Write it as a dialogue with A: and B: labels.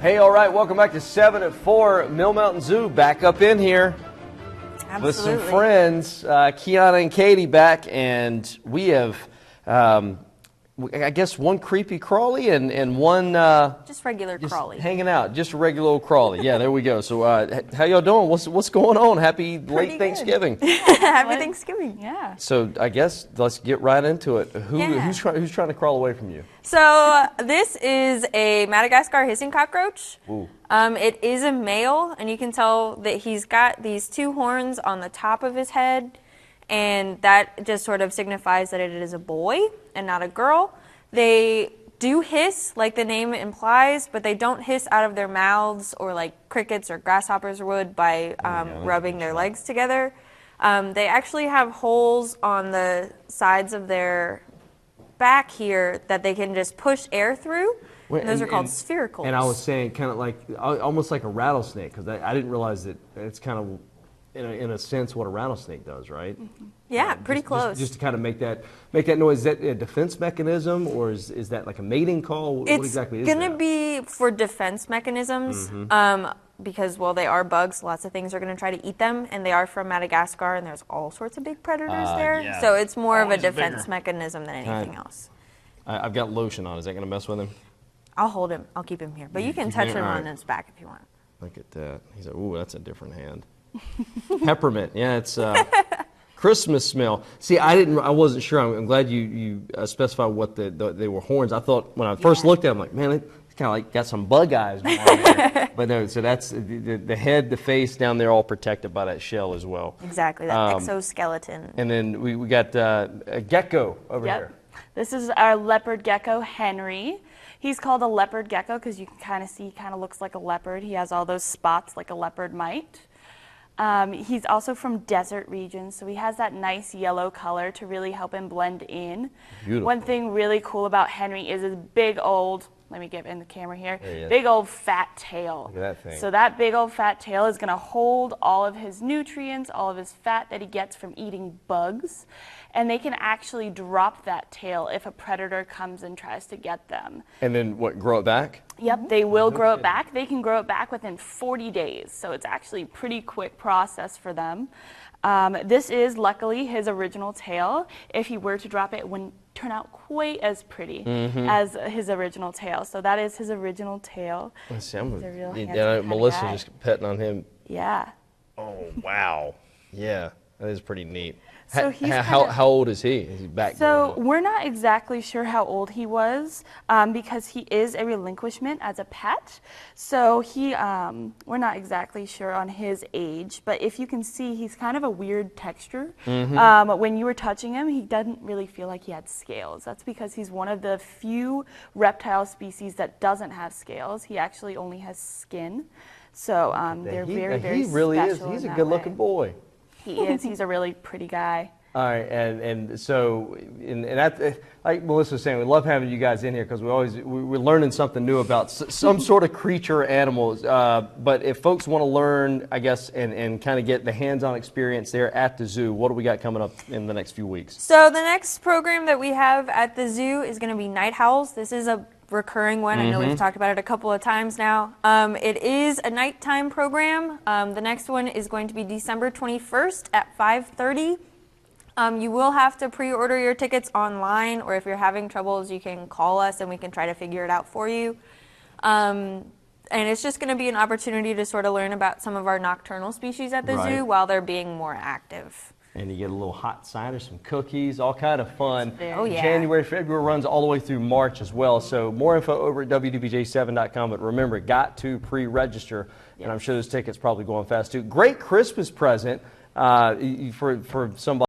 A: Hey, all right, welcome back to 7 at 4, Mill Mountain Zoo, back up in here.
B: Absolutely.
A: With some friends, Kiana and Katie back, and we have, I guess, one creepy crawly and one...
B: just regular crawly.
A: Hanging out, just a regular old crawly. Yeah, there we go. So how y'all doing? What's going on? Happy late Thanksgiving.
B: Happy Thanksgiving.
C: Yeah.
A: So I guess let's get right into it. Who's trying to crawl away from you?
B: So this is a Madagascar hissing cockroach.
A: Ooh.
B: It is a male, and you can tell that he's got these two horns on the top of his head, and that just sort of signifies that it is a boy and not a girl. They do hiss, like the name implies, but they don't hiss out of their mouths or like crickets or grasshoppers would by rubbing their legs together. They actually have holes on the sides of their back here that they can just push air through. And those are called sphericals.
A: And I was saying kind of like, almost like a rattlesnake, because I didn't realize that it's kind of, in a sense, what a rattlesnake does, right?
B: Mm-hmm. Yeah, pretty close.
A: Just to kind of make that noise. Is that a defense mechanism, or is that like a mating call? What exactly is that?
B: It's going to be for defense mechanisms, because, well, they are bugs. Lots of things are going to try to eat them, and they are from Madagascar, and there's all sorts of big predators there.
A: Yeah.
B: So it's more of a defense mechanism than anything else.
A: I've got lotion on. Is that going to mess with him?
B: I'll hold him. I'll keep him here. But you can touch him on his back if you want.
A: Look at that. He's like, ooh, that's a different hand. Peppermint. Yeah, it's Christmas smell. See, I wasn't sure. I'm glad you specified what they were horns. I thought when I first looked at them, like, man, it's kind of like got some bug eyes. But no, so that's the head, the face down there, all protected by that shell as well.
B: Exactly, that exoskeleton.
A: And then we got a gecko over here.
C: This is our leopard gecko, Henry. He's called a leopard gecko because you can kind of see he kind of looks like a leopard. He has all those spots like a leopard might. He's also from desert regions, so he has that nice yellow color to really help him blend in.
A: Beautiful.
C: One thing really cool about Henry is his big old, let me get in the camera here, big old fat tail.
A: Look at that thing.
C: So that big old fat tail is going to hold all of his nutrients, all of his fat that he gets from eating bugs, and they can actually drop that tail if a predator comes and tries to get them.
A: And then what, grow it back?
C: Yep, they will grow it back. They can grow it back within 40 days, so it's actually a pretty quick process for them. This is, luckily, his original tail. If he were to drop it, it wouldn't turn out quite as pretty as his original tail. So that is his original tail.
A: Let's see,
C: Melissa's
A: just petting on him.
C: Yeah.
A: Oh, wow. Yeah, that is pretty neat.
C: So he's
A: how old is he? Is he back?
C: So we're not exactly sure how old he was because he is a relinquishment as a pet. So we're not exactly sure on his age, but if you can see, he's kind of a weird texture. When you were touching him, he doesn't really feel like he had scales. That's because he's one of the few reptile species that doesn't have scales. He actually only has skin. So they're very, very
A: special. He really is.
C: in
A: He's a
C: that
A: good-looking
C: way.
A: boy.
C: He is. He's a really pretty guy.
A: All right, and so that, like Melissa was saying, we love having you guys in here because we're learning something new about some sort of creature or animals. But if folks want to learn, I guess, and kind of get the hands-on experience there at the zoo, what do we got coming up in the next few weeks?
B: So the next program that we have at the zoo is going to be Night Howls. This is a recurring one. I know we've talked about it a couple of times now. It is a nighttime program. The next one is going to be December 21st at 5:30. You will have to pre-order your tickets online, or if you're having troubles, you can call us and we can try to figure it out for you. And it's just going to be an opportunity to sort of learn about some of our nocturnal species at the zoo while they're being more active.
A: And you get a little hot cider, some cookies, all kind of fun.
B: Oh, yeah.
A: January, February runs all the way through March as well. So more info over at WDBJ7.com. But remember, got to pre-register. And I'm sure those tickets probably going fast too. Great Christmas present for somebody.